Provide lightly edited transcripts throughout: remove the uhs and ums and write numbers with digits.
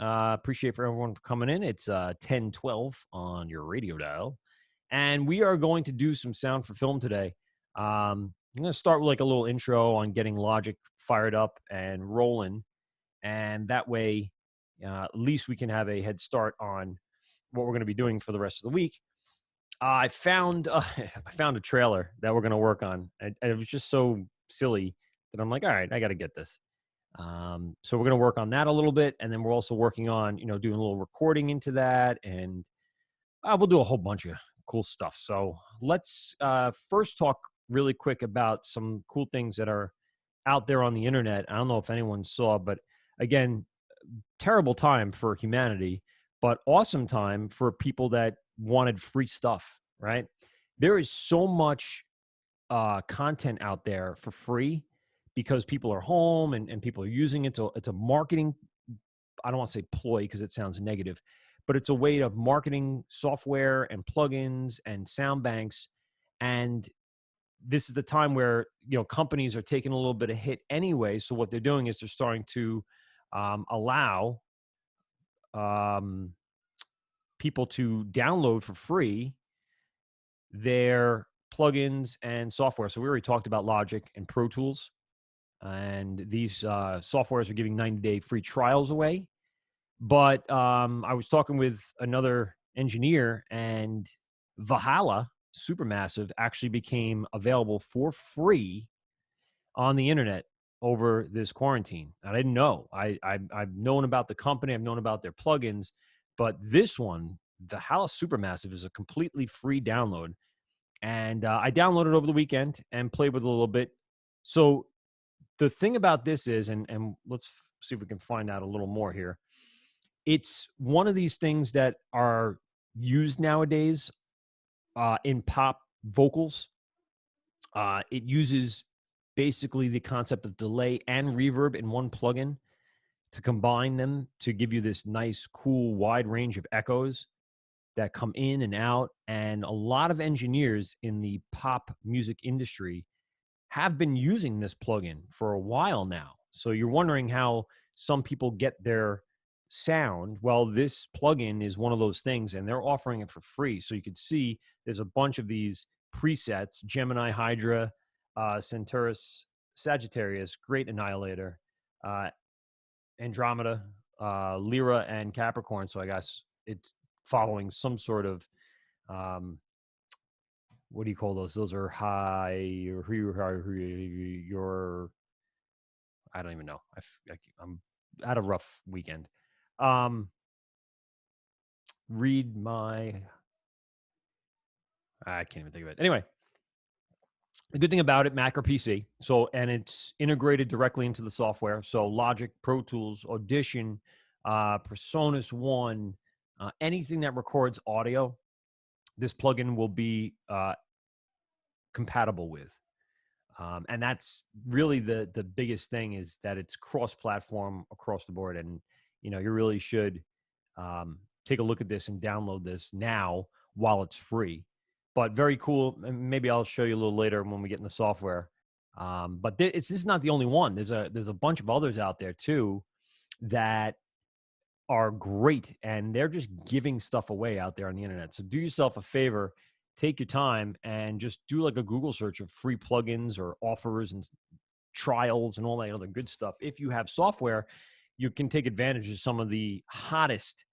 Appreciate for everyone for coming in. It's 10:12 on your radio dial, and we are going to do some sound for film today. I'm going to start with like a little intro on getting Logic fired up and rolling, and that way, at least we can have a head start on what we're going to be doing for the rest of the week. I found I found a trailer that we're going to work on, and it was just so silly that I'm like, all right, I got to get this. So we're going to work on that a little bit, and then we're also working on doing a little recording into that, and we'll do a whole bunch of cool stuff. So let's first talk really quick about some cool things that are out there on the internet. I don't know if anyone saw, but again, terrible time for humanity, but awesome time for people that wanted free stuff. Right? There is so much content out there for free because people are home and people are using it. So it's a marketing, I don't want to say ploy because it sounds negative, but it's a way of marketing software and plugins and sound banks. And this is the time where, companies are taking a little bit of hit anyway. So what they're doing is they're starting to allow um, people to download for free their plugins and software. So we already talked about Logic and Pro Tools, and these softwares are giving 90-day free trials away. But I was talking with another engineer, and Valhalla Supermassive actually became available for free on the internet over this quarantine. I didn't know. I've known about the company, I've known about their plugins, but this one, Valhalla Supermassive, is a completely free download. And I downloaded over the weekend and played with it a little bit. So the thing about this is, and let's see if we can find out a little more here. It's one of these things that are used nowadays in pop vocals. It uses basically the concept of delay and reverb in one plugin to combine them to give you this nice, cool, wide range of echoes that come in and out. And a lot of engineers in the pop music industry have been using this plugin for a while now. So you're wondering how some people get their sound. Well, this plugin is one of those things, and they're offering it for free. So you could see there's a bunch of these presets: Gemini, Hydra, Centaurus, Sagittarius, Great Annihilator, uh, Andromeda, Lyra, and Capricorn. So I guess it's following some sort of um, what do you call those? Those are high your I don't even know. I'm at a rough weekend. Um, read my I can't even think of it. Anyway, the good thing about it, Mac or PC, so and it's integrated directly into the software. So Logic, Pro Tools, Audition, Presonus One, anything that records audio, this plugin will be compatible with. And that's really the biggest thing, is that it's cross-platform across the board. And you really should take a look at this and download this now while it's free. But very cool. And maybe I'll show you a little later when we get in the software. But this is not the only one. There's a bunch of others out there too that are great, and they're just giving stuff away out there on the internet. So do yourself a favor, take your time and just do like a Google search of free plugins or offers and trials and all that other good stuff. If you have software, you can take advantage of some of the hottest,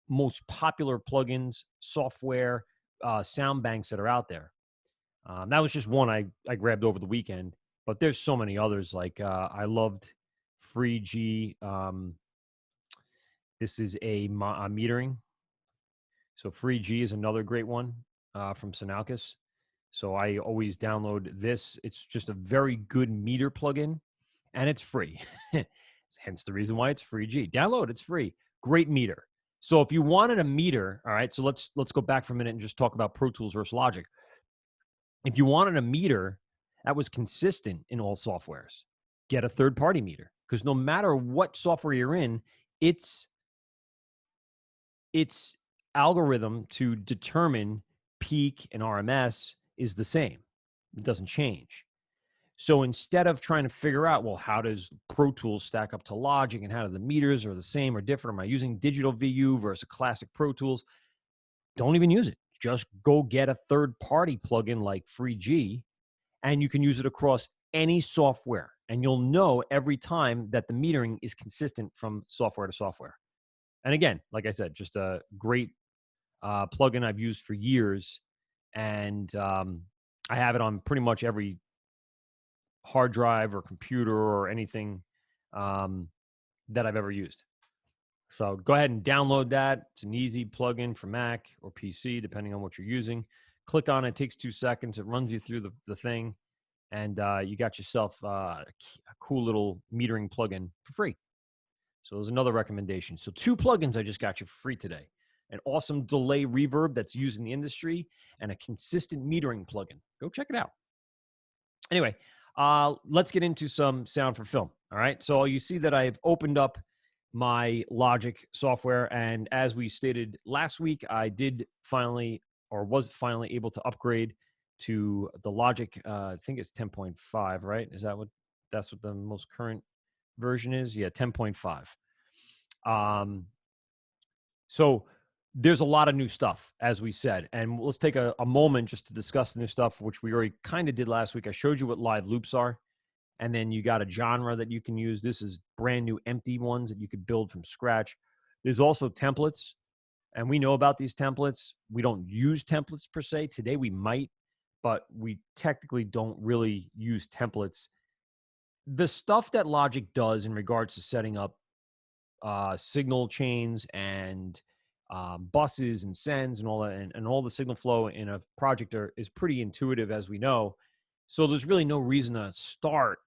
most popular plugins, software, sound banks that are out there. That was just one I grabbed over the weekend, but there's so many others. Like I loved Free G. This is a metering. So Free G is another great one from Synalcus. So I always download this. It's just a very good meter plugin, and it's free. Hence the reason why it's Free G. Download, it's free. Great meter. So if you wanted a meter, all right, so let's go back for a minute and just talk about Pro Tools versus Logic. If you wanted a meter that was consistent in all softwares, get a third-party meter, because no matter what software you're in, it's algorithm to determine peak and RMS is the same. It doesn't change. So instead of trying to figure out, well, how does Pro Tools stack up to Logic and how do the meters are the same or different? Am I using digital VU versus classic Pro Tools? Don't even use it. Just go get a third party plugin like FreeG, and you can use it across any software. And you'll know every time that the metering is consistent from software to software. And again, like I said, just a great plugin I've used for years. And I have it on pretty much every hard drive or computer or anything that I've ever used. So go ahead and download that. It's an easy plugin for Mac or PC, depending on what you're using. Click on it. It takes 2 seconds. It runs you through the thing. And you got yourself a cool little metering plugin for free. So there's another recommendation. So 2 plugins I just got you for free today. An awesome delay reverb that's used in the industry and a consistent metering plugin. Go check it out. Anyway, let's get into some sound for film. All right. So you see that I've opened up my Logic software. And as we stated last week, I did finally, or was finally able to upgrade to the Logic. I think it's 10.5, right? Is that that's what the most current version is? Yeah, 10.5. So there's a lot of new stuff, as we said. And let's take a moment just to discuss the new stuff, which we already kind of did last week. I showed you what live loops are. And then you got a genre that you can use. This is brand new empty ones that you could build from scratch. There's also templates. And we know about these templates. We don't use templates per se. Today we might, but we technically don't really use templates. The stuff that Logic does in regards to setting up signal chains and buses and sends and all that, and all the signal flow in a project is pretty intuitive, as we know. So there's really no reason to start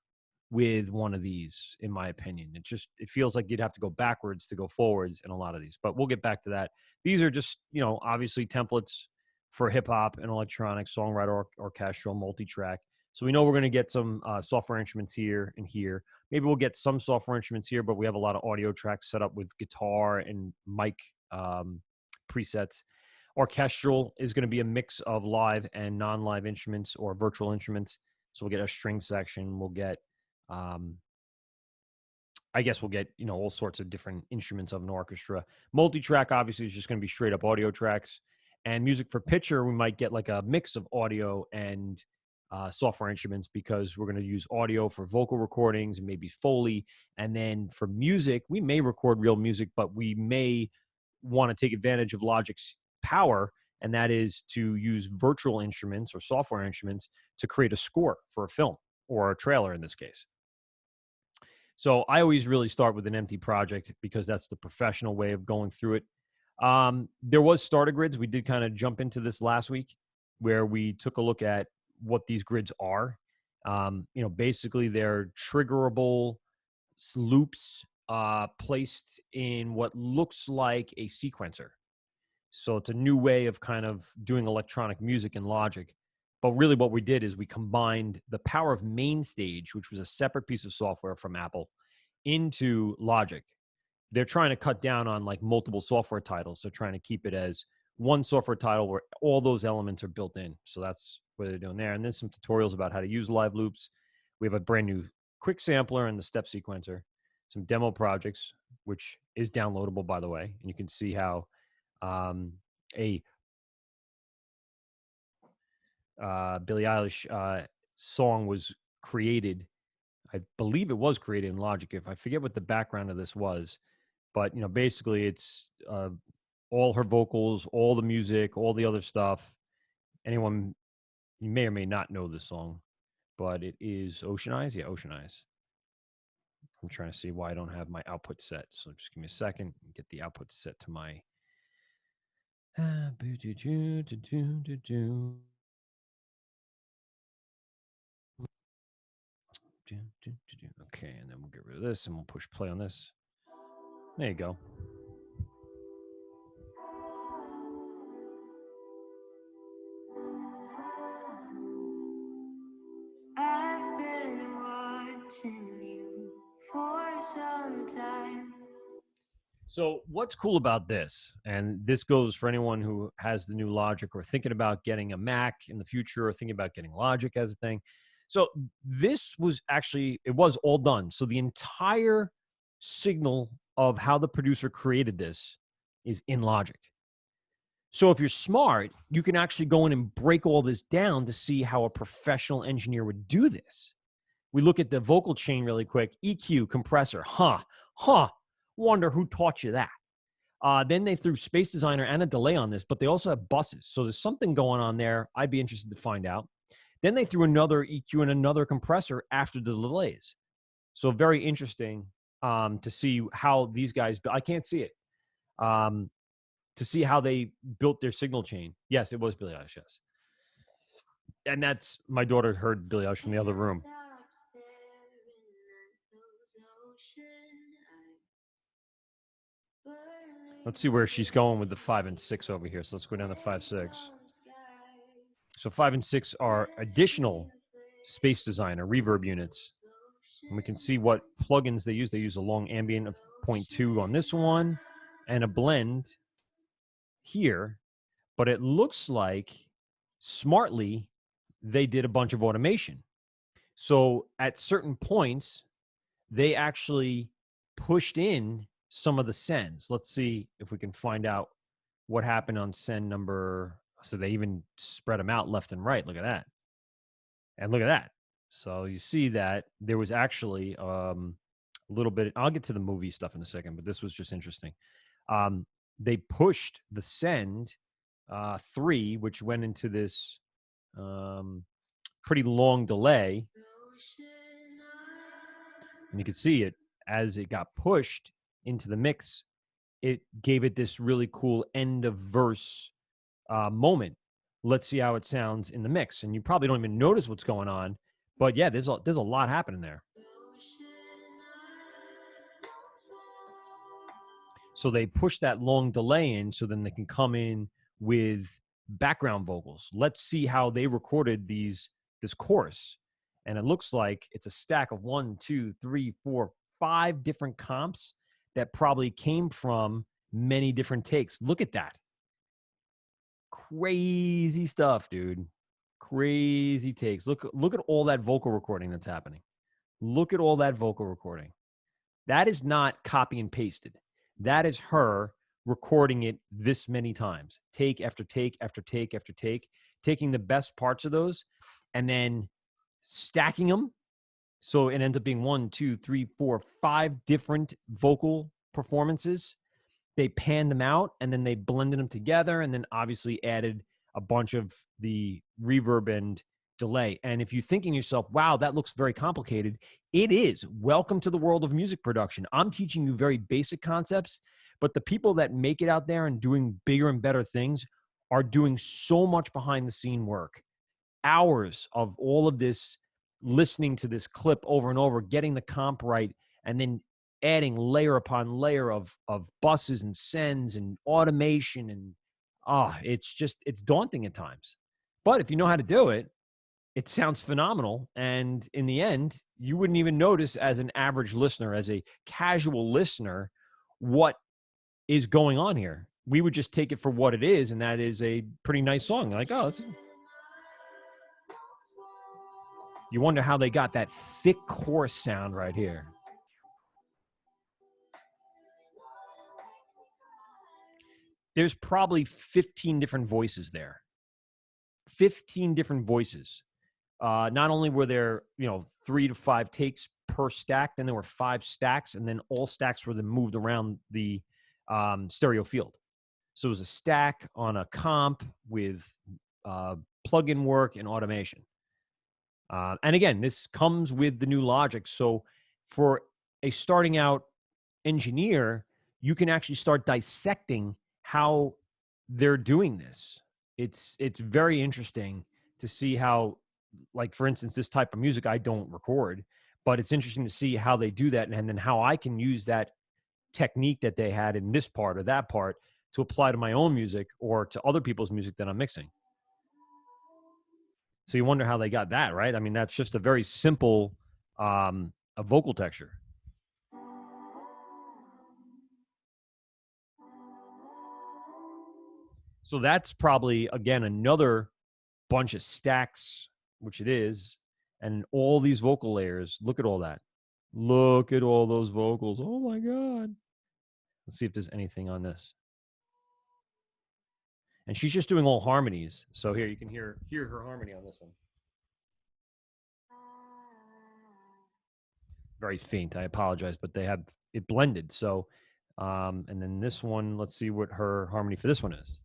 with one of these, in my opinion. It feels like you'd have to go backwards to go forwards in a lot of these, but we'll get back to that. These are just, obviously templates for hip hop and electronic, songwriter, orchestral, multi-track. So we know we're going to get some software instruments here and here. Maybe we'll get some software instruments here, but we have a lot of audio tracks set up with guitar and mic presets. Orchestral is going to be a mix of live and non-live instruments or virtual instruments. So we'll get a string section. We'll get, I guess we'll get, all sorts of different instruments of an orchestra. Multi-track obviously is just going to be straight up audio tracks. And music for picture, we might get like a mix of audio and software instruments, because we're going to use audio for vocal recordings and maybe Foley. And then for music, we may record real music, but we may want to take advantage of Logic's power, and that is to use virtual instruments or software instruments to create a score for a film or a trailer in this case. So I always really start with an empty project because that's the professional way of going through it. There was starter grids. We did kind of jump into this last week, where we took a look at what these grids are. Basically they're triggerable loops placed in what looks like a sequencer. So it's a new way of kind of doing electronic music in Logic. But really what we did is we combined the power of MainStage, which was a separate piece of software from Apple, into Logic. They're trying to cut down on like multiple software titles. They're trying to keep it as one software title where all those elements are built in. So that's what they're doing there. And then some tutorials about how to use live loops. We have a brand new quick sampler and the step sequencer, some demo projects, which is downloadable, by the way. And you can see how a Billie Eilish song was created. I believe it was created in Logic. If I forget what the background of this was, but basically it's all her vocals, all the music, all the other stuff. You may or may not know this song, but it is Ocean Eyes. Yeah, Ocean Eyes. I'm trying to see why I don't have my output set. So just give me a second and get the output set to my. Okay, and then we'll get rid of this and we'll push play on this. There you go. I've been watching you for some time. So what's cool about this, and this goes for anyone who has the new Logic or thinking about getting a Mac in the future or thinking about getting Logic as a thing. So this was actually, it was all done. So the entire signal of how the producer created this is in Logic. So if you're smart, you can actually go in and break all this down to see how a professional engineer would do this. We look at the vocal chain really quick. EQ, compressor, wonder who taught you that. Then they threw Space Designer and a delay on this, but they also have buses. So there's something going on there. I'd be interested to find out. Then they threw another EQ and another compressor after the delays. So very interesting to see how these guys, I can't see it, to see how they built their signal chain. Yes, it was Billie Eilish, yes. And that's, my daughter heard Billie Eilish from the other room. Let's see where she's going with the 5 and 6 over here. So let's go down to 5, 6. So 5 and 6 are additional Space Designer reverb units. And we can see what plugins they use. They use a long ambient of 0.2 on this one and a blend here. But it looks like smartly they did a bunch of automation. So at certain points, they actually pushed in some of the sends. Let's see if we can find out what happened on send number. So they even spread them out left and right. Look at that. And look at that. So you see that there was actually a little bit, I'll get to the movie stuff in a second, but this was just interesting. They pushed the send 3, which went into this pretty long delay. And you can see it as it got pushed into the mix, it gave it this really cool end of verse moment. Let's see how it sounds in the mix. And you probably don't even notice what's going on, but yeah, there's a lot happening there. So they push that long delay in so then they can come in with background vocals. Let's see how they recorded this chorus. And it looks like it's a stack of 1, 2, 3, 4, 5 different comps that probably came from many different takes. Look at that. Crazy stuff, dude. Crazy takes. Look at all that vocal recording that's happening. Look at all that vocal recording. That is not copy and pasted. That is her recording it this many times, take after take after take after take, taking the best parts of those and then stacking them. So it ends up being 1, 2, 3, 4, 5 different vocal performances. They panned them out and then they blended them together and then obviously added a bunch of the reverb and delay. And if you're thinking to yourself, wow, that looks very complicated, it is. Welcome to the world of music production. I'm teaching you very basic concepts, but the people that make it out there and doing bigger and better things are doing so much behind the scene work. Hours of all of this, listening to this clip over and over, getting the comp right, and then adding layer upon layer of buses and sends and automation. And it's daunting at times. But if you know how to do it, it sounds phenomenal. And in the end, you wouldn't even notice as an average listener, as a casual listener, what is going on here. We would just take it for what it is. And that is a pretty nice song. Like, oh, you wonder how they got that thick chorus sound right here. There's probably 15 different voices there. 15 different voices. Not only were there, 3 to 5 takes per stack, then there were 5 stacks, and then all stacks were then moved around the stereo field. So it was a stack on a comp with plug-in work and automation. And again, this comes with the new Logic. So for a starting out engineer, you can actually start dissecting how they're doing this. It's very interesting to see how, like, for instance, this type of music I don't record, but it's interesting to see how they do that and then how I can use that technique that they had in this part or that part to apply to my own music or to other people's music that I'm mixing. So you wonder how they got that, right? I mean, that's just a very simple a vocal texture. So that's probably, again, another bunch of stacks, which it is, And all these vocal layers, look at all that. Look at all those vocals. Oh my God. Let's see if there's anything on this. And she's just doing all harmonies. So here you can hear her harmony on this one. Very faint. I apologize, but they have it blended. So, and then this one, let's see what her harmony for this one is.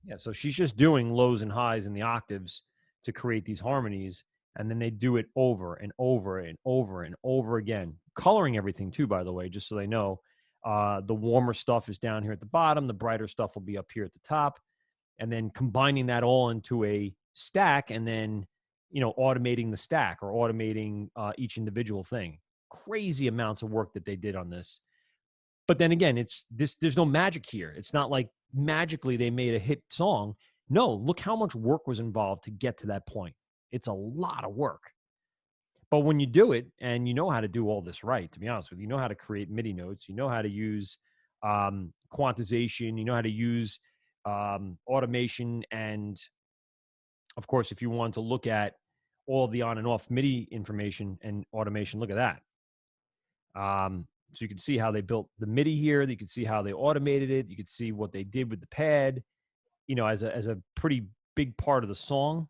Yeah, so she's just doing lows and highs in the octaves to create these harmonies, and then they do it over and over and over and over again, coloring everything too, by the way, just so they know. The warmer stuff is down here at the bottom, the brighter stuff will be up here at the top, and then combining that all into a stack, and then automating the stack or automating each individual thing. Crazy amounts of work that they did on this. But then again, there's no magic here. It's not like magically they made a hit song. No, look how much work was involved to get to that point. It's a lot of work. But when you do it and you know how to do all this right, to be honest with you, you know how to create MIDI notes, you know how to use quantization, you know how to use automation. And of course, if you want to look at all of the on and off MIDI information and automation, look at that. So you can see how they built the MIDI here. You can see how they automated it. You can see what they did with the pad, as a pretty big part of the song.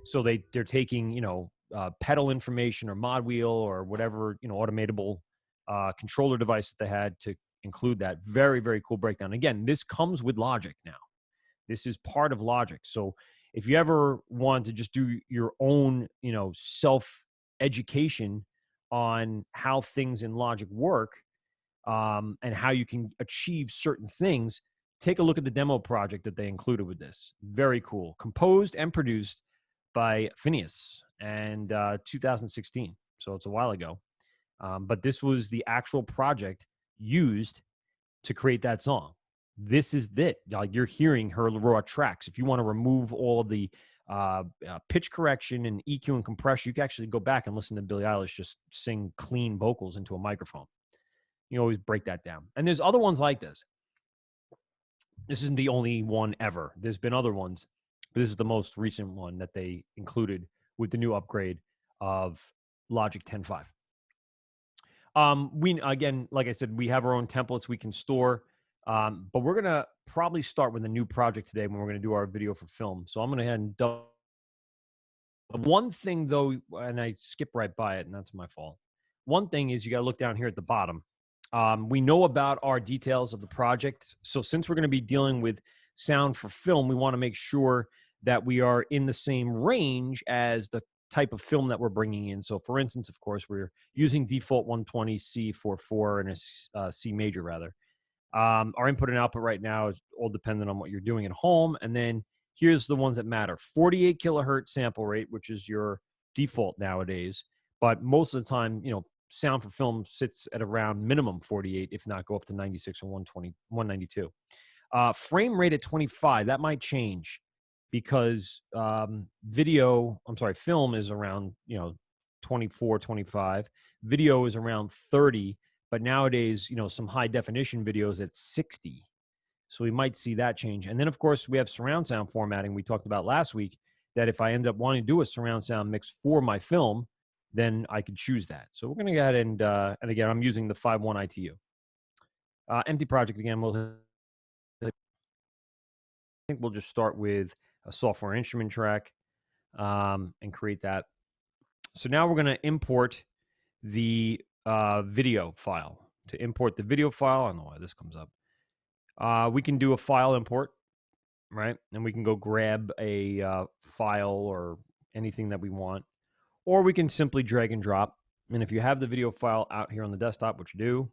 So they're taking, pedal information or mod wheel or whatever, automatable controller device that they had to include that. Very, very cool breakdown. Again, this comes with Logic now. This is part of Logic. So if you ever want to just do your own, self education on how things in Logic work, and how you can achieve certain things, take a look at the demo project that they included with this. Very cool. Composed and produced by Phineas and 2016. So it's a while ago. But this was the actual project used to create that song. This is it. Like, you're hearing her raw tracks. If you want to remove all of the pitch correction and EQ and compression, you can actually go back and listen to Billie Eilish just sing clean vocals into a microphone. You always break that down. And there's other ones like this. This isn't the only one ever. There's been other ones, but this is the most recent one that they included with the new upgrade of Logic 10.5. We, again, like I said, we have our own templates we can store. But we're going to probably start with a new project today when we're going to do our video for film. So I'm going to head and double. One thing, though, and I skip right by it, and that's my fault. One thing is you got to look down here at the bottom. We know about our details of the project. So since we're going to be dealing with sound for film, we want to make sure that we are in the same range as the type of film that we're bringing in. So for instance, of course, we're using default 120 C44 and a C major rather. Our input and output right now is all dependent on what you're doing at home. And then here's the ones that matter. 48 kilohertz sample rate, which is your default nowadays. But most of the time, sound for film sits at around minimum 48, if not go up to 96 or 120, 192. Frame rate at 25, that might change because film is around, 24, 25. Video is around 30. But nowadays, some high definition videos at 60. So we might see that change. And then, of course, we have surround sound formatting we talked about last week, that if I end up wanting to do a surround sound mix for my film, then I could choose that. So we're going to go ahead and again, I'm using the 5.1 ITU. Empty project again. I think we'll just start with a software instrument track and create that. So now we're going to import the video file. To import the video file, I don't know why this comes up. We can do a file import, right? And we can go grab a file or anything that we want. Or we can simply drag and drop. And if you have the video file out here on the desktop, which you do,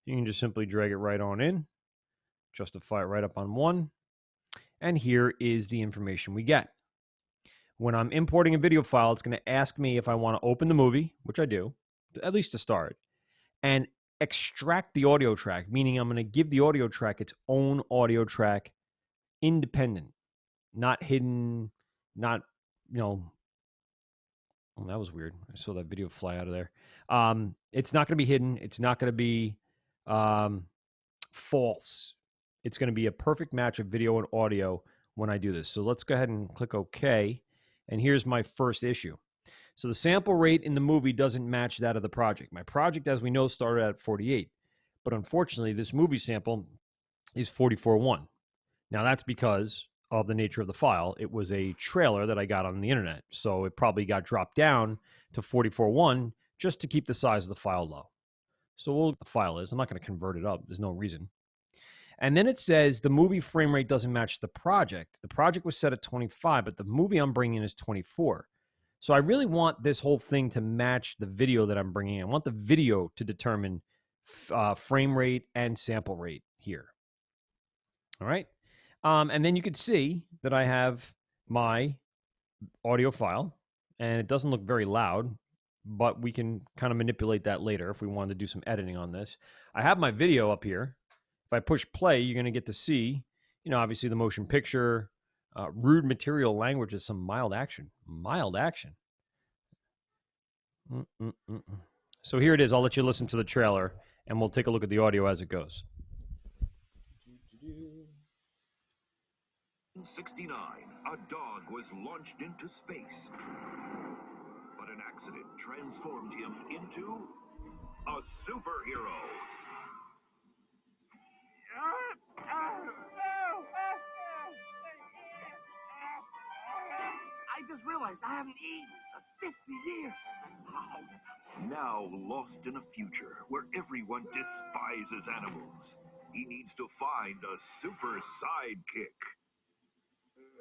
you can just simply drag it right on in, justify it right up on one. And here is the information we get. When I'm importing a video file, it's going to ask me if I want to open the movie, which I do, at least to start, and extract the audio track, meaning I'm going to give the audio track its own audio track, independent, not hidden, not, oh, that was weird. I saw that video fly out of there. It's not going to be hidden. It's not going to be false. It's going to be a perfect match of video and audio when I do this. So let's go ahead and click OK. And here's my first issue. So the sample rate in the movie doesn't match that of the project. My project, as we know, started at 48. But unfortunately, this movie sample is 44.1. Now, that's because of the nature of the file. It was a trailer that I got on the internet. So it probably got dropped down to 44.1 just to keep the size of the file low. So we'll look what the file is. I'm not going to convert it up. There's no reason. And then it says the movie frame rate doesn't match the project. The project was set at 25, but the movie I'm bringing in is 24. So I really want this whole thing to match the video that I'm bringing in. I want the video to determine frame rate and sample rate here. All right. And then you could see that I have my audio file, and it doesn't look very loud, but we can kind of manipulate that later if we wanted to do some editing on this. I have my video up here. If I push play, you're going to get to see, obviously the motion picture, rude material language is some mild action. Mild action. So here it is. I'll let you listen to the trailer, and we'll take a look at the audio as it goes. 1969, a dog was launched into space, but an accident transformed him into a superhero. I just realized I haven't eaten for 50 years. Now lost in a future where everyone despises animals, he needs to find a super sidekick.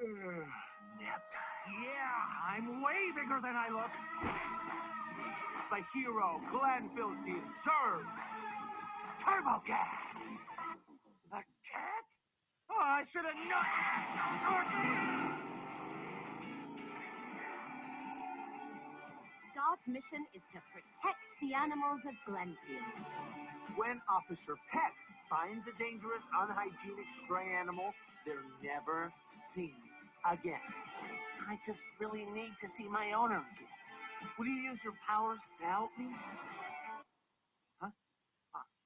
Nap time. Yeah, I'm way bigger than I look. The hero Glenfield deserves. Turbo Cat. A cat? Oh, I should have known. Guard's mission is to protect the animals of Glenfield. When Officer Peck finds a dangerous, unhygienic stray animal, they're never seen again. I just really need to see my owner again. Will you use your powers to help me? Huh?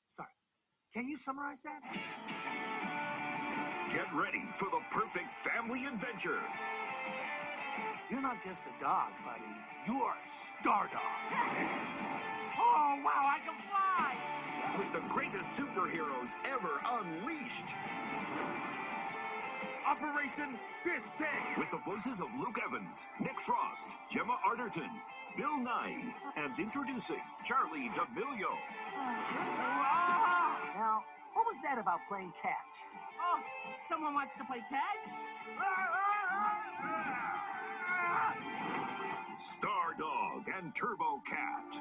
Sorry. Can you summarize that? Get ready for the perfect family adventure. You're not just a dog, buddy. You are a star dog. Oh, wow, I can fly! With the greatest superheroes ever unleashed. Operation Fish Tank. With the voices of Luke Evans, Nick Frost, Gemma Arterton, Bill Nye, and introducing Charlie D'Amelio. Now, what was that about playing catch? Oh, someone wants to play catch? Star Dog and Turbo Cat.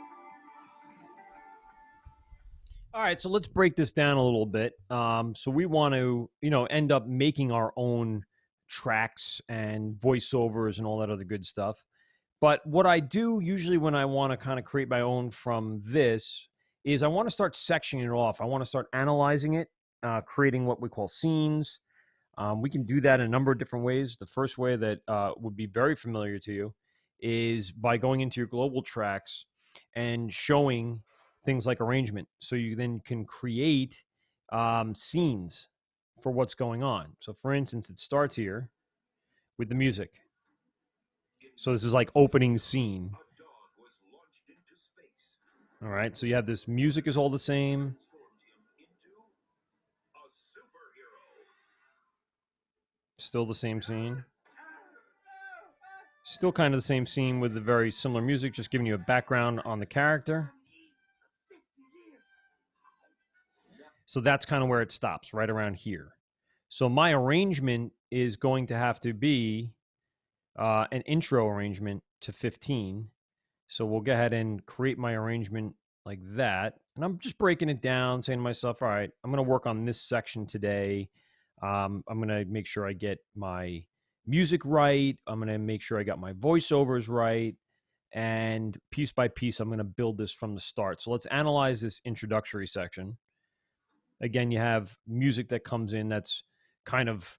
All right, so let's break this down a little bit. So we want to, end up making our own tracks and voiceovers and all that other good stuff. But what I do usually when I want to kind of create my own from this is I want to start sectioning it off. I want to start analyzing it, creating what we call scenes. We can do that in a number of different ways. The first way that would be very familiar to you is by going into your global tracks and showing things like arrangement. So you then can create scenes for what's going on. So for instance, it starts here with the music. So this is like opening scene. All right, so you have this music is all the same. Still the same scene. Still kind of the same scene with the very similar music, just giving you a background on the character. So that's kind of where it stops, right around here. So my arrangement is going to have to be an intro arrangement to 15. So we'll go ahead and create my arrangement like that. And I'm just breaking it down, saying to myself, all right, I'm going to work on this section today. I'm going to make sure I get my music right. I'm going to make sure I got my voiceovers right. And piece by piece, I'm going to build this from the start. So let's analyze this introductory section. Again, you have music that comes in that's kind of,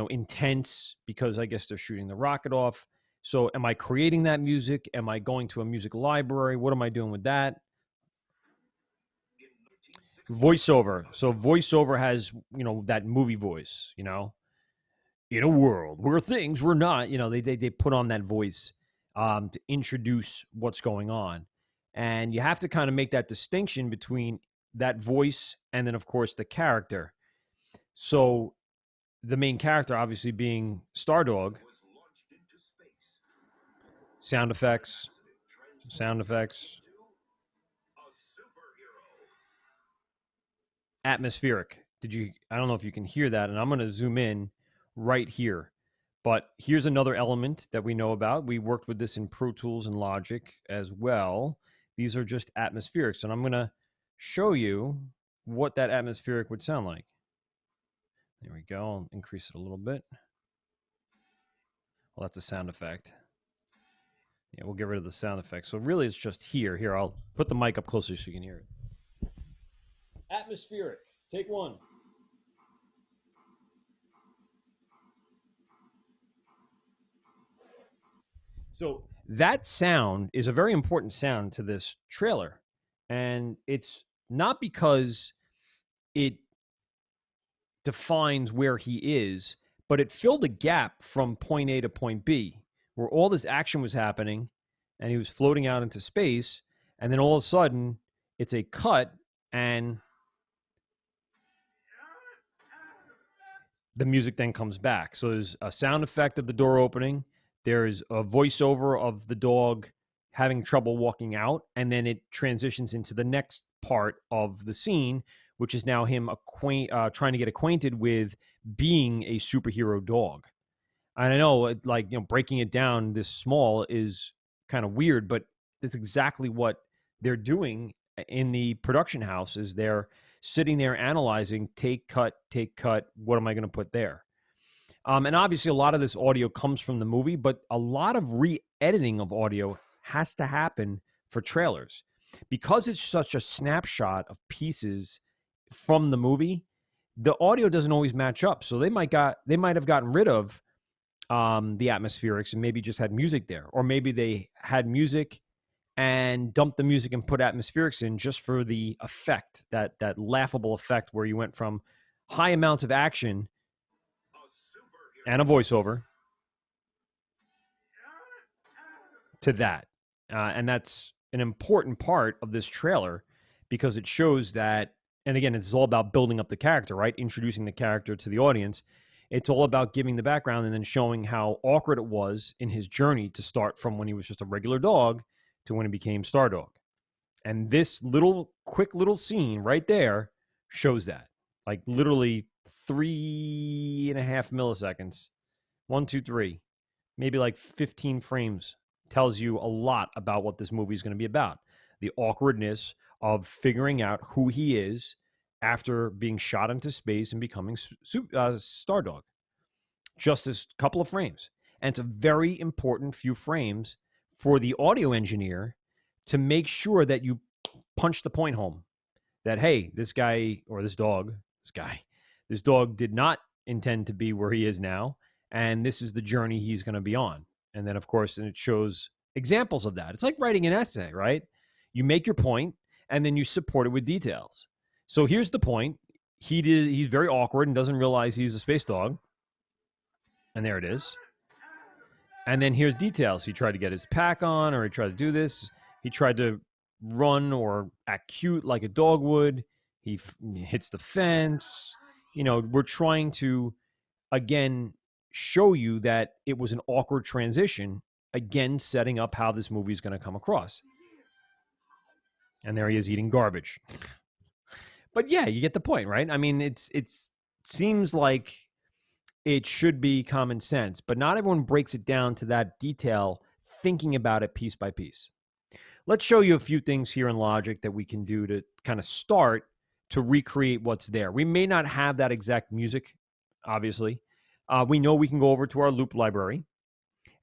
intense because I guess they're shooting the rocket off. So am I creating that music? Am I going to a music library? What am I doing with that? voiceover. So voiceover has, you know, that movie voice, you know, in a world where things were not, you know, they put on that voice to introduce what's going on. And you have to kind of make that distinction between that voice and then, of course, the character. So the main character, obviously being Stardog, sound effects, atmospheric. I don't know if you can hear that, and I'm going to zoom in right here. But here's another element that we know about. We worked with this in Pro Tools and Logic as well. These are just atmospherics, and I'm going to show you what that atmospheric would sound like. There we go. I'll increase it a little bit. Well, that's a sound effect. Yeah, we'll get rid of the sound effect. So really, it's just here. Here, I'll put the mic up closer so you can hear it. Atmospheric. Take one. So that sound is a very important sound to this trailer. And it's not because it defines where he is, but it filled a gap from point A to point B, where all this action was happening and he was floating out into space. And then all of a sudden, it's a cut and the music then comes back. So there's a sound effect of the door opening. There's a voiceover of the dog having trouble walking out. And then it transitions into the next part of the scene, which is now him trying to get acquainted with being a superhero dog. And I know, like, you know, breaking it down this small is kind of weird, but it's exactly what they're doing in the production house. Is they're sitting there analyzing, take, cut, what am I going to put there? And obviously a lot of this audio comes from the movie, but a lot of re-editing of audio has to happen for trailers. Because it's such a snapshot of pieces from the movie, the audio doesn't always match up. So they might have gotten rid of the atmospherics and maybe just had music there. Or maybe they had music and dumped the music and put atmospherics in just for the effect, that laughable effect where you went from high amounts of action and a voiceover to that. And that's an important part of this trailer because it shows that, and again, it's all about building up the character, right? Introducing the character to the audience. It's all about giving the background and then showing how awkward it was in his journey to start from when he was just a regular dog to when he became Stardog. And this quick little scene right there shows that. Like literally 3.5 milliseconds. 1, 2, 3. Maybe like 15 frames tells you a lot about what this movie is going to be about. The awkwardness of figuring out who he is after being shot into space and becoming Stardog. Just a couple of frames. And it's a very important few frames for the audio engineer to make sure that you punch the point home. That, hey, this dog did not intend to be where he is now. And this is the journey he's going to be on. And then, of course, it shows examples of that. It's like writing an essay, right? You make your point, and then you support it with details. So here's the point. He's very awkward and doesn't realize he's a space dog. And there it is. And then here's details. He tried to get his pack on, or he tried to do this. He tried to run or act cute like a dog would. He hits the fence. You know, we're trying to, again, show you that it was an awkward transition, again, setting up how this movie is going to come across. And there he is eating garbage. But yeah, you get the point, right? I mean, it seems like it should be common sense, but not everyone breaks it down to that detail, thinking about it piece by piece. Let's show you a few things here in Logic that we can do to kind of start to recreate what's there. We may not have that exact music, obviously. We know we can go over to our loop library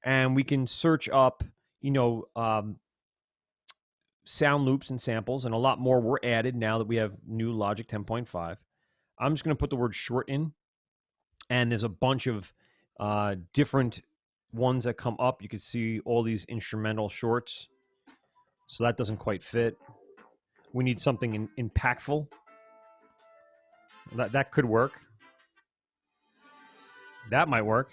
and we can search up, sound loops and samples, and a lot more were added now that we have new Logic 10.5. I'm just going to put the word short in, and there's a bunch of different ones that come up. You can see all these instrumental shorts, so that doesn't quite fit. We need something impactful. That could work. That might work.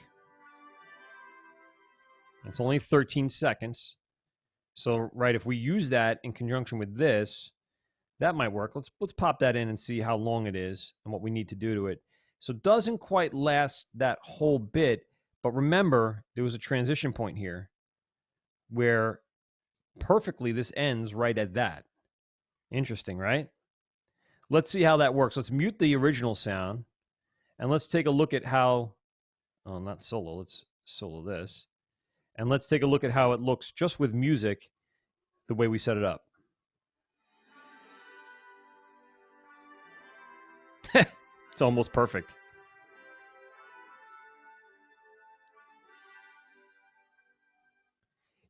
It's only 13 seconds. So, right, if we use that in conjunction with this, that might work. Let's pop that in and see how long it is and what we need to do to it. So it doesn't quite last that whole bit, but remember, there was a transition point here where perfectly this ends right at that. Interesting, right? Let's see how that works. Let's mute the original sound, and let's take a look at how, oh, not solo, let's solo this. And let's take a look at how it looks just with music, the way we set it up. It's almost perfect.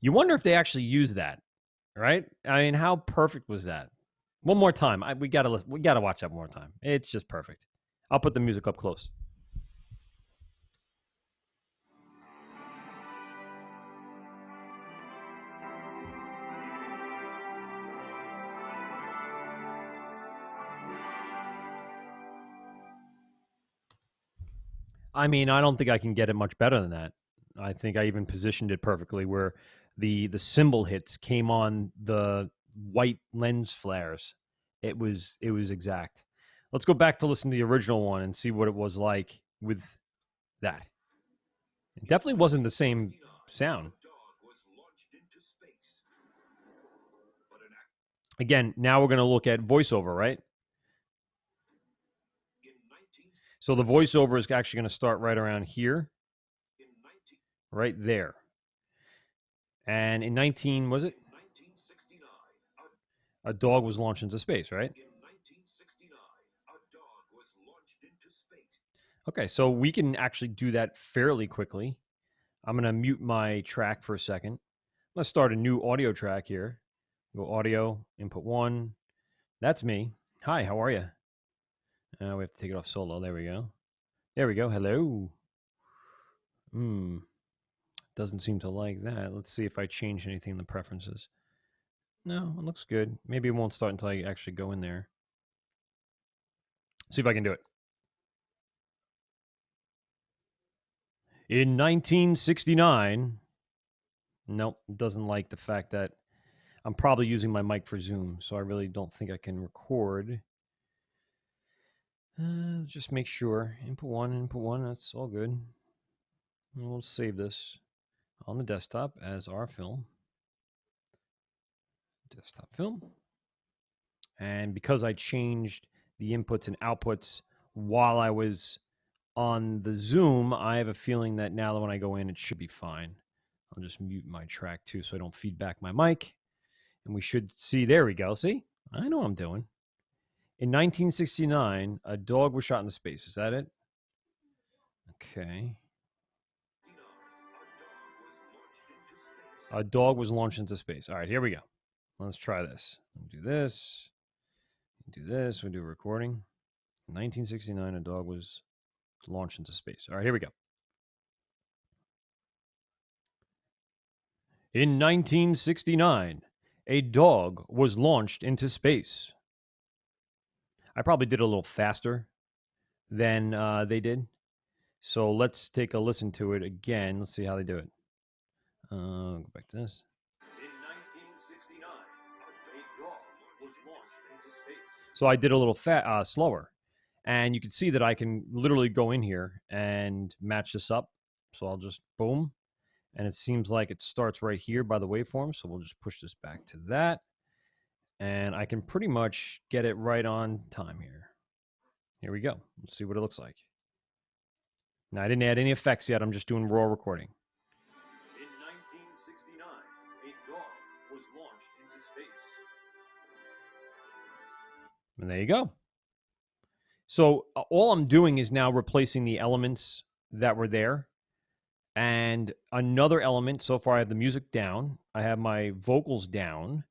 You wonder if they actually use that, right? I mean, how perfect was that? One more time. We gotta watch that one more time. It's just perfect. I'll put the music up close. I mean, I don't think I can get it much better than that. I think I even positioned it perfectly where the cymbal hits came on the white lens flares. It was exact. Let's go back to listen to the original one and see what it was like with that. It definitely wasn't the same sound. Again, now we're going to look at voiceover, right? So the voiceover is actually going to start right around here, right there. And in 19, was it? A dog was launched into space, right? Okay, so we can actually do that fairly quickly. I'm going to mute my track for a second. Let's start a new audio track here. Go audio, input 1. That's me. Hi, how are you? We have to take it off solo. There we go. There we go. Hello. Doesn't seem to like that. Let's see if I change anything in the preferences. No, it looks good. Maybe it won't start until I actually go in there. See if I can do it. In 1969, nope, doesn't like the fact that I'm probably using my mic for Zoom, so I really don't think I can record. Just make sure. Input 1, that's all good. And we'll save this on the desktop as our film. Desktop film. And because I changed the inputs and outputs while I was on the Zoom, I have a feeling that now that when I go in, it should be fine. I'll just mute my track too so I don't feedback my mic. And we should see, there we go. See, I know what I'm doing. In 1969, a dog was shot into space. Is that it? Okay. A dog was launched into space. All right, here we go. Let's try this. Do this. Do this. We do a recording. In 1969, a dog was launched into space. All right, here we go. In 1969, a dog was launched into space. I probably did a little faster than they did. So let's take a listen to it again. Let's see how they do it. Go back to this. In 1969, a dog was launched into space. So I did a little slower. And you can see that I can literally go in here and match this up. So I'll just boom. And it seems like it starts right here by the waveform. So we'll just push this back to that. And I can pretty much get it right on time here. Here we go. Let's see what it looks like. Now, I didn't add any effects yet. I'm just doing raw recording. In 1969, a dog was launched into space. And there you go. So all I'm doing is now replacing the elements that were there. And another element, so far I have the music down. I have my vocals down.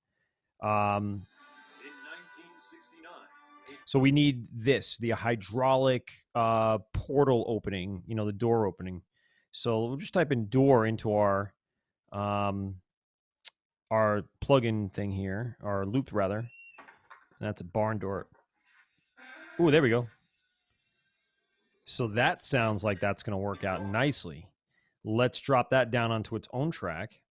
In 1969. So we need this, the hydraulic portal opening, you know, the door opening. So we'll just type in door into our plugin thing here, our loop rather. And that's a barn door. Ooh, there we go. So that sounds like that's going to work out nicely. Let's drop that down onto its own track.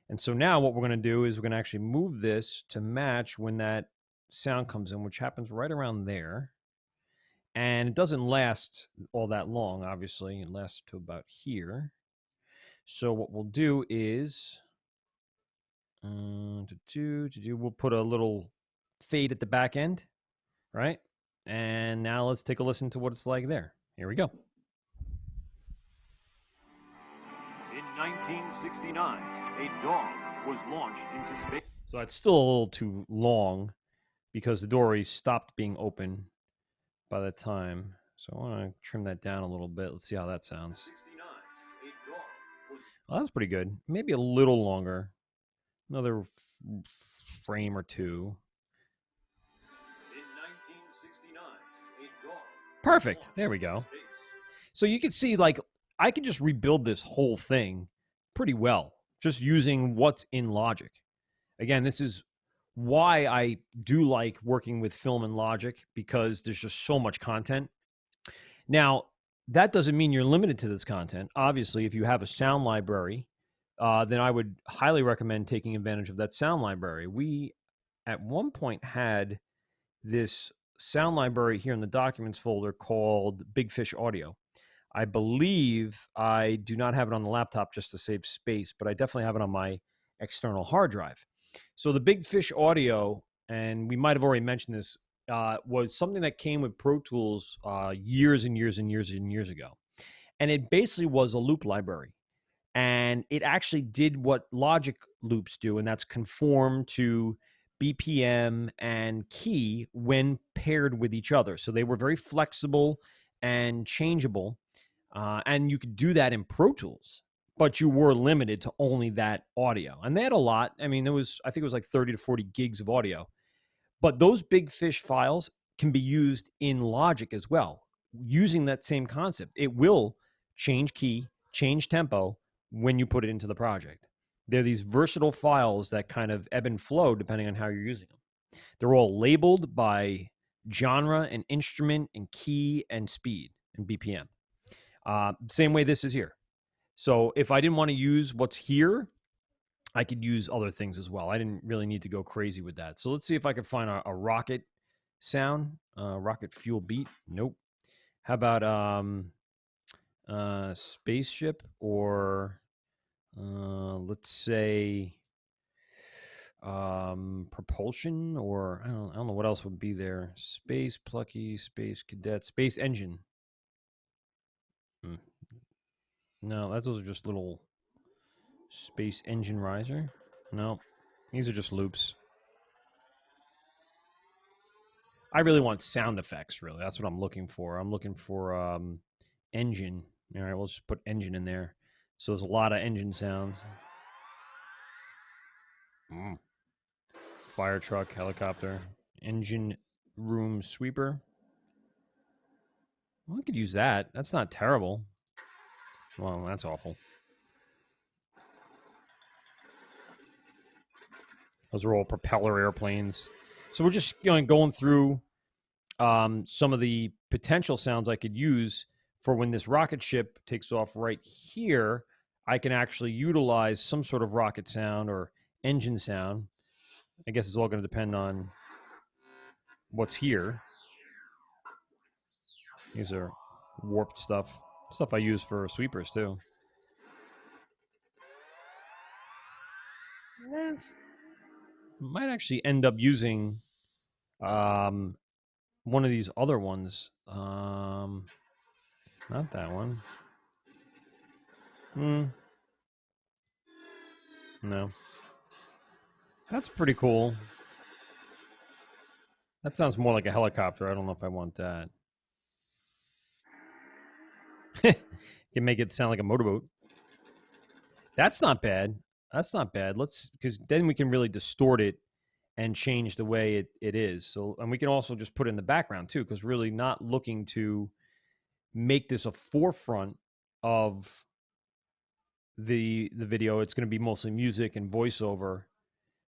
And so now what we're going to do is we're going to actually move this to match when that sound comes in, which happens right around there. And it doesn't last all that long, obviously. It lasts to about here. So what we'll do is we'll put a little fade at the back end, right? And now let's take a listen to what it's like there. Here we go. In 1969, a dog was launched into space. So it's still a little too long because the dory stopped being open by the time. So I want to trim that down a little bit. Let's see how that sounds. Oh, that's pretty good. Maybe a little longer. Another frame or two. In 1969, a dog. Perfect. There we go. So you can see, like, I could just rebuild this whole thing pretty well, just using what's in Logic. Again, this is why I do like working with film and Logic, because there's just so much content. Now, that doesn't mean you're limited to this content. Obviously, if you have a sound library, then I would highly recommend taking advantage of that sound library. We, at one point, had this sound library here in the Documents folder called Big Fish Audio. I believe I do not have it on the laptop just to save space, but I definitely have it on my external hard drive. So the Big Fish Audio, and we might have already mentioned this, was something that came with Pro Tools years and years and years and years ago. And it basically was a loop library. And it actually did what Logic loops do, and that's conform to BPM and key when paired with each other. So they were very flexible and changeable. And you could do that in Pro Tools, but you were limited to only that audio. And they had a lot. I mean, I think it was like 30 to 40 gigs of audio. But those Big Fish files can be used in Logic as well, using that same concept. It will change key, change tempo when you put it into the project. They're these versatile files that kind of ebb and flow depending on how you're using them. They're all labeled by genre and instrument and key and speed and BPM. Same way this is here. So if I didn't want to use what's here, I could use other things as well. I didn't really need to go crazy with that. So let's see if I could find a rocket sound, rocket fuel beat. Nope. How about spaceship, or let's say propulsion, or I don't know what else would be there. Space Plucky, Space Cadet, Space Engine. No, those are just little Space Engine Riser. No, these are just loops. I really want sound effects, really. That's what I'm looking for. I'm looking for engine. All right, we'll just put engine in there. So there's a lot of engine sounds. Fire truck, helicopter, engine room sweeper. Well, I could use that. That's not terrible. Well, that's awful. Those are all propeller airplanes. So we're just going through some of the potential sounds I could use for when this rocket ship takes off right here. I can actually utilize some sort of rocket sound or engine sound. I guess it's all going to depend on what's here. These are warped stuff I use for sweepers too. Might actually end up using one of these other ones. Not that one. No. That's pretty cool. That sounds more like a helicopter. I don't know if I want that. Can make it sound like a motorboat. That's not bad. That's not bad. Because then we can really distort it and change the way it is. So, and we can also just put it in the background too, because really not looking to make this a forefront of the video. It's going to be mostly music and voiceover.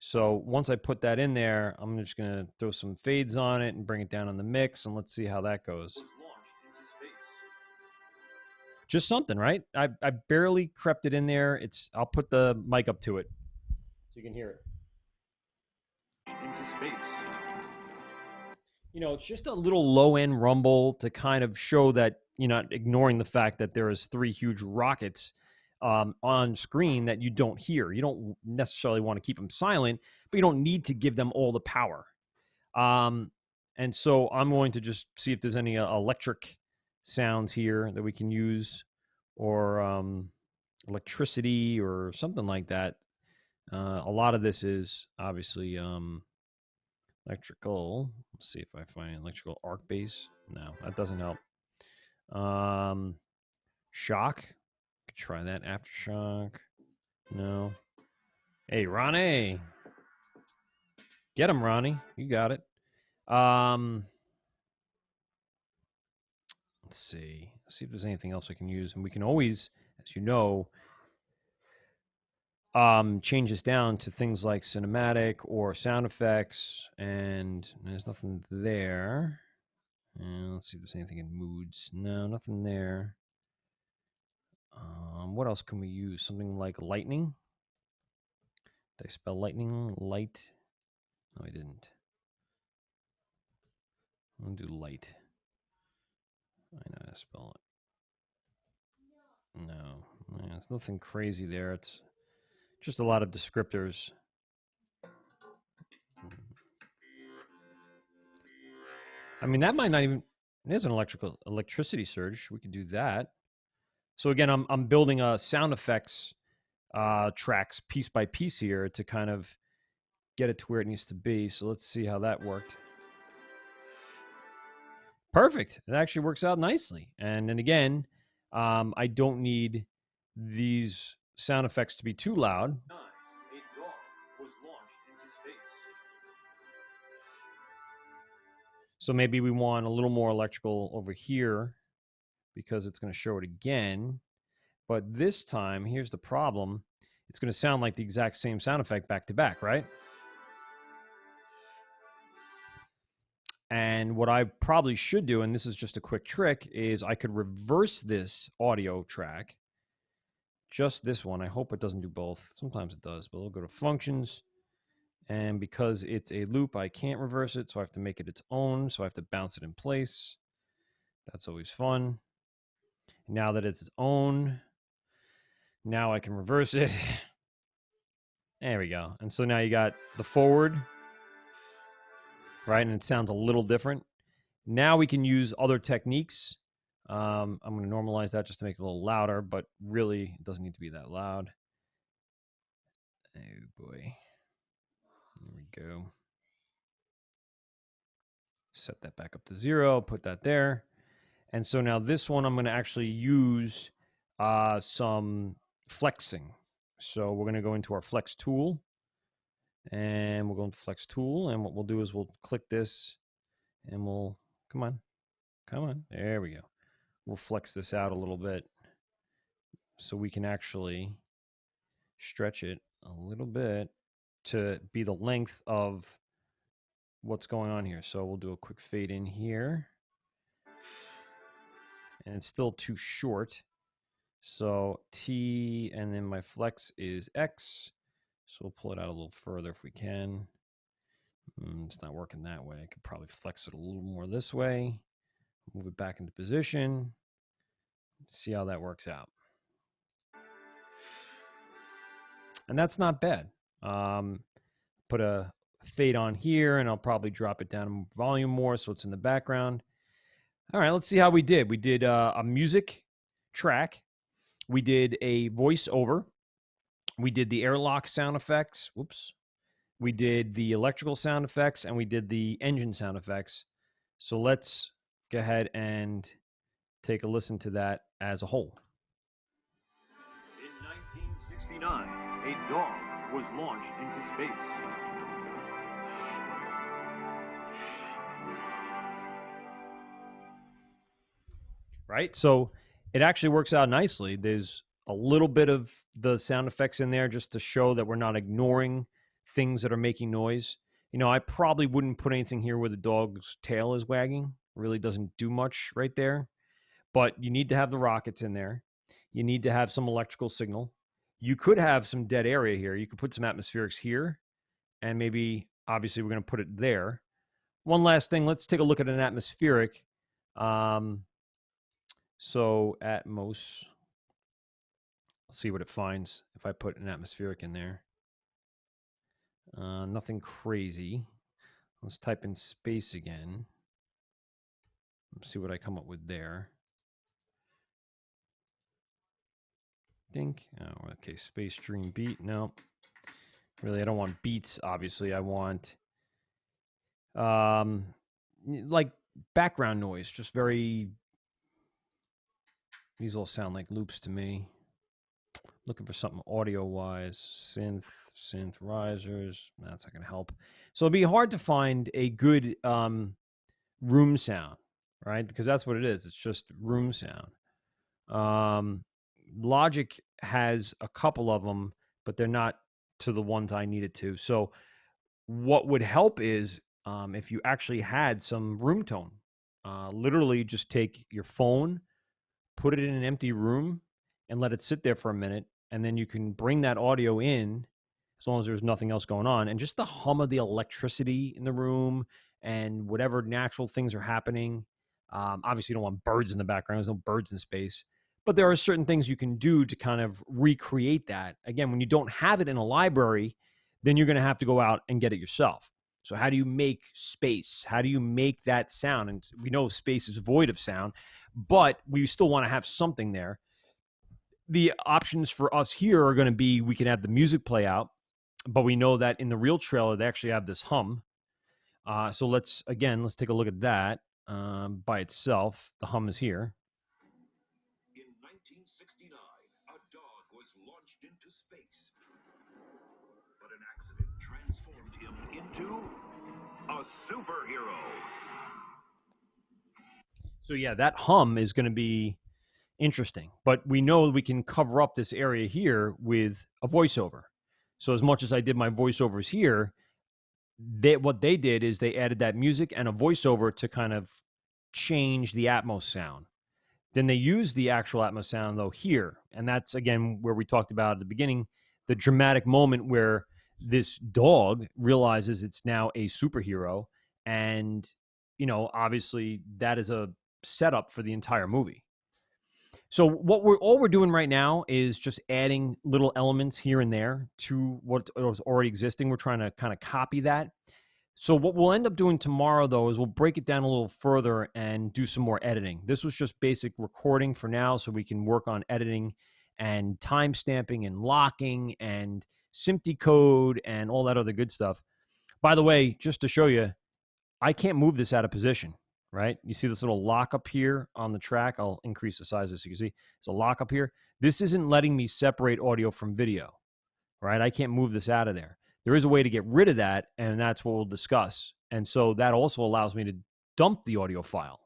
So once I put that in there, I'm just going to throw some fades on it and bring it down on the mix, and let's see how that goes. just something, right? I barely crept it in there. I'll put the mic up to it so you can hear it. Into space. You know, it's just a little low end rumble to kind of show that you're not ignoring the fact that there is 3 huge rockets on screen that you don't hear. You don't necessarily want to keep them silent, but you don't need to give them all the power. And so I'm going to just see if there's any electric sounds here that we can use, or electricity or something like that. A lot of this is obviously electrical. Let's see if I find an electrical arc base. No, that doesn't help. Shock. Could try that. Aftershock. No. Hey, Ronnie. Get him, Ronnie. You got it. Let's see. Let's see if there's anything else I can use. And we can always, as you know, change this down to things like cinematic or sound effects. And there's nothing there. And let's see if there's anything in moods. No, nothing there. What else can we use? Something like lightning. Did I spell lightning? Light. No, I didn't. I'm going to do light. I know how to spell it. No. There's nothing crazy there. It's just a lot of descriptors. I mean, that might not even... There's an electricity surge. We could do that. So again, I'm building a sound effects tracks piece by piece here to kind of get it to where it needs to be. So let's see how that worked. Perfect. It actually works out nicely. And then again, I don't need these sound effects to be too loud. A dog was launched into space. So maybe we want a little more electrical over here because it's going to show it again. But this time, here's the problem. It's going to sound like the exact same sound effect back to back, right? And what I probably should do, and this is just a quick trick, is I could reverse this audio track. Just this one. I hope it doesn't do both. Sometimes it does, but we'll go to functions. And because it's a loop, I can't reverse it, so I have to make it its own. So I have to bounce it in place. That's always fun. Now that it's its own, now I can reverse it. There we go. And so now you got the forward, right? And it sounds a little different. Now we can use other techniques. I'm going to normalize that just to make it a little louder, but really it doesn't need to be that loud. Oh boy. There we go. Set that back up to 0, put that there. And so now this one, I'm going to actually use some flexing. So we're going to go into our flex tool. And we'll go into flex tool. And what we'll do is we'll click this. And we'll, come on. There we go. We'll flex this out a little bit. So we can actually stretch it a little bit to be the length of what's going on here. So we'll do a quick fade in here. And it's still too short. So T, and then my flex is X. So we'll pull it out a little further if we can. It's not working that way. I could probably flex it a little more this way. Move it back into position. Let's see how that works out. And that's not bad. Put a fade on here, and I'll probably drop it down in volume more so it's in the background. All right, let's see how we did. We did a music track. We did a voiceover. We did the airlock sound effects. Whoops. We did the electrical sound effects, and we did the engine sound effects. So let's go ahead and take a listen to that as a whole. In 1969, a dog was launched into space. Right? So it actually works out nicely. There's a little bit of the sound effects in there just to show that we're not ignoring things that are making noise. You know, I probably wouldn't put anything here where the dog's tail is wagging. Really doesn't do much right there. But you need to have the rockets in there. you need to have some electrical signal. You could have some dead area here. You could put some atmospherics here, and maybe, obviously, we're going to put it there. One last thing, let's take a look at an atmospheric. So Atmos, let's see what it finds if I put an atmospheric in there. Nothing crazy. Let's type in space again. Let's see what I come up with there. Think. Oh, okay. Space Dream Beat. No. Really, I don't want beats, obviously. I want like background noise. Just very... These all sound like loops to me. Looking for something audio-wise. Synth risers. That's not going to help. So it'd be hard to find a good room sound, right? Because that's what it is. It's just room sound. Logic has a couple of them, but they're not to the ones I needed to. So what would help is if you actually had some room tone. Literally just take your phone, put it in an empty room, and let it sit there for a minute. And then you can bring that audio in as long as there's nothing else going on. And just the hum of the electricity in the room and whatever natural things are happening. Obviously, you don't want birds in the background. There's no birds in space. But there are certain things you can do to kind of recreate that. Again, when you don't have it in a library, then you're going to have to go out and get it yourself. So how do you make space? How do you make that sound? And we know space is void of sound, but we still want to have something there. The options for us here are going to be, we can have the music play out, but we know that in the real trailer, they actually have this hum. So let's take a look at that by itself. The hum is here. In 1969, a dog was launched into space, but an accident transformed him into a superhero. So yeah, that hum is going to be interesting, but we know we can cover up this area here with a voiceover. So as much as I did my voiceovers here, what they did is they added that music and a voiceover to kind of change the Atmos sound. Then they use the actual Atmos sound though here, and that's again where we talked about at the beginning, the dramatic moment where this dog realizes it's now a superhero, and obviously that is a setup for the entire movie. So all we're doing right now is just adding little elements here and there to what was already existing. We're trying to kind of copy that. So what we'll end up doing tomorrow, though, is we'll break it down a little further and do some more editing. This was just basic recording for now, so we can work on editing and time stamping and locking and SMPTE code and all that other good stuff. By the way, just to show you, I can't move this out of position, right? You see this little lock up here on the track? I'll increase the size of this so you can see. It's a lock up here. This isn't letting me separate audio from video, right? I can't move this out of there. There is a way to get rid of that, and that's what we'll discuss. And so that also allows me to dump the audio file,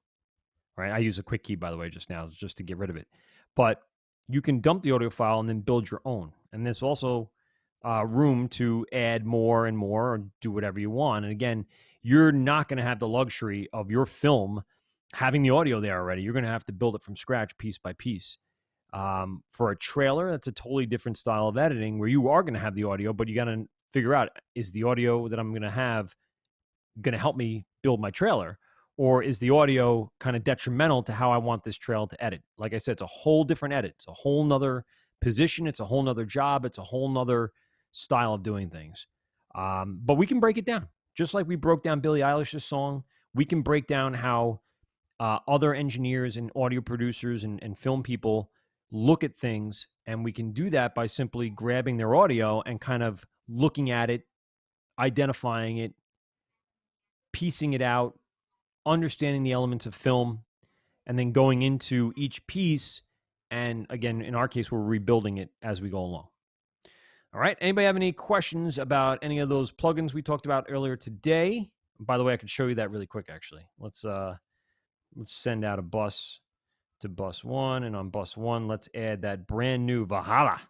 right? I use a quick key, by the way, just now, just to get rid of it. But you can dump the audio file and then build your own. And there's also room to add more and more or do whatever you want. And again, you're not going to have the luxury of your film having the audio there already. You're going to have to build it from scratch piece by piece. For a trailer, that's a totally different style of editing where you are going to have the audio, but you got to figure out, is the audio that I'm going to have going to help me build my trailer, or is the audio kind of detrimental to how I want this trailer to edit? Like I said, it's a whole different edit. It's a whole nother position. It's a whole nother job. It's a whole nother style of doing things. But we can break it down. Just like we broke down Billie Eilish's song, we can break down how other engineers and audio producers and film people look at things, and we can do that by simply grabbing their audio and kind of looking at it, identifying it, piecing it out, understanding the elements of film, and then going into each piece. And again, in our case, we're rebuilding it as we go along. All right. Anybody have any questions about any of those plugins we talked about earlier today? By the way, I could show you that really quick, actually. Let's send out a bus to bus 1, and on bus 1, let's add that brand new Valhalla.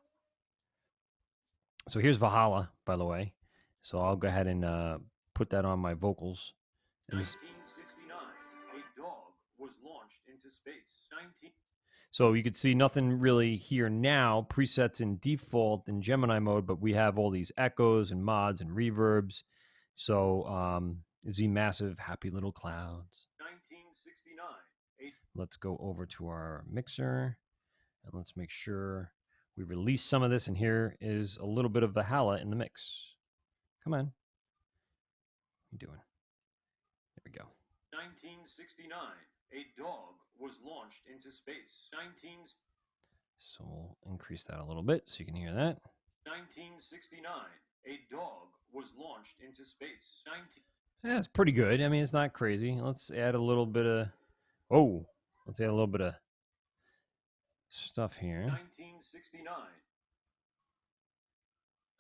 So here's Valhalla, by the way. So I'll go ahead and put that on my vocals. 1969, a dog was launched into space. So you could see nothing really here now, presets in default in Gemini mode, but we have all these echoes and mods and reverbs. So Z Massive, Happy Little Clouds. 1969. Let's go over to our mixer and let's make sure we release some of this. And here is a little bit of Valhalla in the mix. Come on. What are you doing? There we go. 1969. A dog was launched into space. So we'll increase that a little bit so you can hear that. 1969. A dog was launched into space. That's pretty good. I mean, it's not crazy. Let's add a little bit of... Oh, let's add a little bit of stuff here. 1969.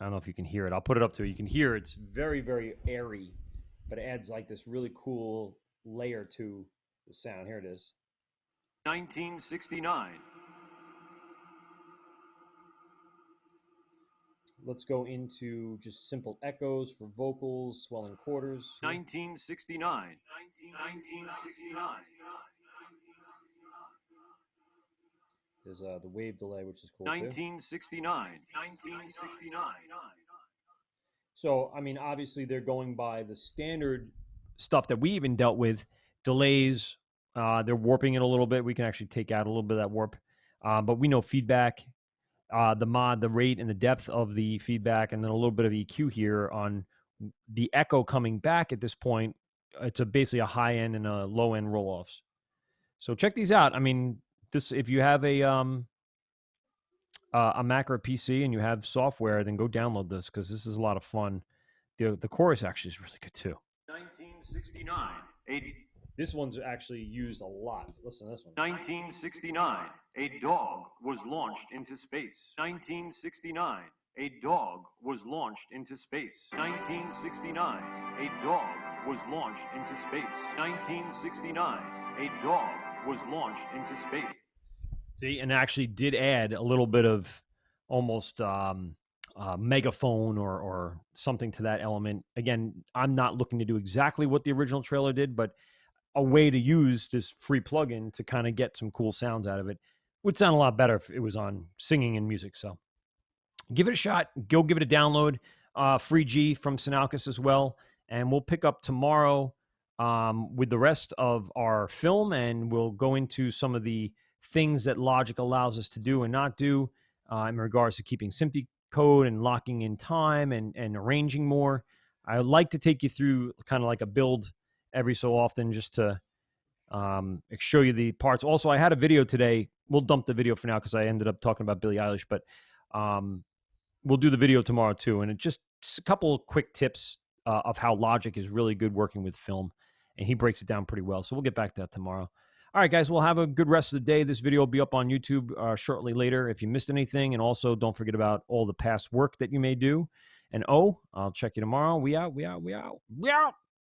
I don't know if you can hear it. I'll put it up to it. You can hear it's very, very airy, but it adds like this really cool layer to the sound. Here it is. 1969. Let's go into just simple echoes for vocals, swelling quarters. 1969. 1969. There's the wave delay, which is cool. 1969. 1969. So, I mean, obviously they're going by the standard stuff that we even dealt with. Delays, they're warping it a little bit. We can actually take out a little bit of that warp. But we know feedback, the mod, the rate, and the depth of the feedback, and then a little bit of EQ here on the echo coming back at this point. It's basically a high-end and a low-end roll-offs. So check these out. I mean, this if you have a Mac or a PC and you have software, then go download this because this is a lot of fun. The chorus actually is really good too. 1969. This one's actually used a lot. Listen to this one. 1969. A dog was launched into space. 1969. A dog was launched into space. 1969. A dog was launched into space. 1969. A dog was launched into space. See, and actually did add a little bit of almost megaphone or something to that element. Again, I'm not looking to do exactly what the original trailer did, but a way to use this free plugin to kind of get some cool sounds out of it would sound a lot better if it was on singing and music. So give it a shot. Go give it a download. Free G from Sinalcus as well. And we'll pick up tomorrow with the rest of our film, and we'll go into some of the things that Logic allows us to do and not do in regards to keeping SMPTE code and locking in time and arranging more. I like to take you through kind of like a build every so often just to show you the parts. Also, I had a video today. We'll dump the video for now because I ended up talking about Billie Eilish, but we'll do the video tomorrow too. And it just a couple of quick tips of how Logic is really good working with film, and he breaks it down pretty well. So we'll get back to that tomorrow. All right, guys, we'll have a good rest of the day. This video will be up on YouTube shortly later if you missed anything. And also, don't forget about all the past work that you may do. And I'll check you tomorrow. We out, we out, we out, we out.